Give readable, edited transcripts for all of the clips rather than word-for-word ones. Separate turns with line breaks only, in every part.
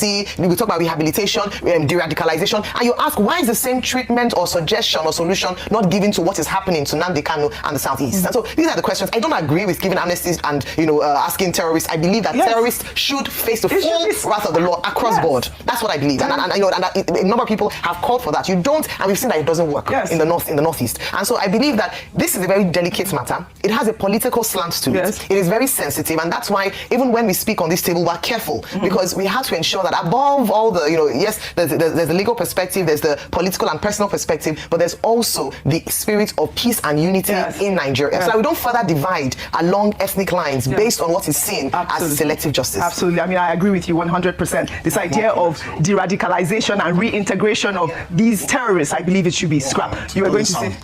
amnesty, we talk about rehabilitation, de-radicalization, and you ask why is the same treatment or suggestion or solution not given to what is happening to Nnamdi Kanu and the Southeast? And so these are the questions. I don't agree with giving amnesties and asking terrorists. I believe that terrorists should face the full wrath of the law across board. That's what I believe, and a number of people have called for that. You don't, and we've seen that it doesn't work in the northeast. And so I believe that this is a very delicate matter. It has a political slant to it. It is very sensitive, and that's why even when we speak on this table, we're careful because we have to ensure that above all the, yes, there's the legal perspective, there's the political and personal perspective, but there's also the spirit of peace and unity in Nigeria. So we don't further divide along ethnic lines based on what is seen as selective justice.
Absolutely. I mean, I agree with you 100%. This idea of de-radicalization and reintegration of these terrorists, I believe it should be scrapped. You are going to say...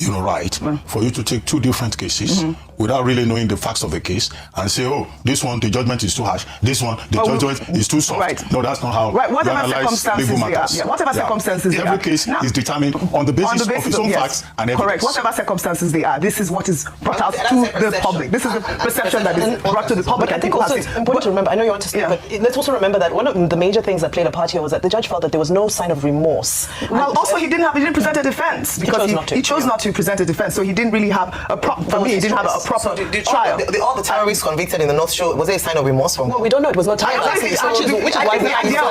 right, for you to take two different cases without really knowing the facts of the case and say, oh, this one, the judgment is too harsh, this one, the judgment is too soft. No, that's not how
whatever circumstances legal matters. Whatever circumstances they are.
Every case is determined on the basis of its own facts and evidence.
Correct. Whatever circumstances they are, this is what is brought out to the public. This is the perception that is brought to the public.
I think also it's important to remember, I know you want to speak, but let's also remember that one of the major things that played a part here was that the judge felt that there was no sign of remorse.
Well, also he didn't present a defense because he chose not to present a defense, so he didn't really have a proper trial.
All the terrorists convicted in the North Show, was there a sign of remorse from?
Well, we don't know. It was not trial.
I think the idea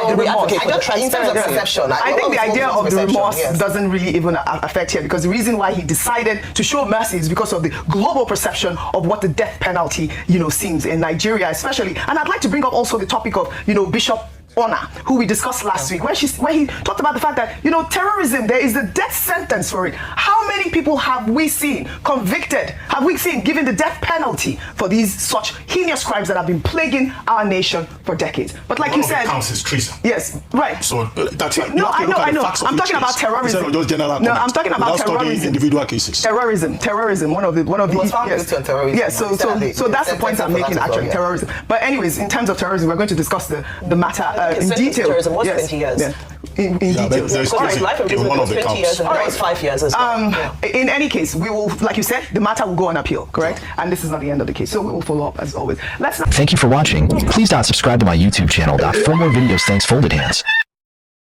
of the remorse doesn't really even affect here, because the reason why he decided to show mercy is because of the global perception of what the death penalty, seems in Nigeria, especially. And I'd like to bring up also the topic of, Bishop Honor, who we discussed last week, where he talked about the fact that, terrorism, there is a death sentence for it. How many people have we seen convicted, given the death penalty for these such heinous crimes that have been plaguing our nation for decades? But like you said,
counts as treason.
Yes, right.
So that's right.
No, I know. I'm talking about terrorism.
No,
I'm talking about terrorism.
Individual cases.
Terrorism. One of the yes. So that's the point I'm making. Actually, terrorism. But anyways, in terms of terrorism, we're going to discuss the matter in detail.
Terrorism was 20 years.
In detail.
Life imprisonment was 20 years and that was 5 years as well.
In any case, we will, like you said, the matter will go on appeal, correct? And this is not the end of the case, so we will follow up as always.
Thank you for watching. Please subscribe to my YouTube channel for more videos. Thanks, Folded Hands.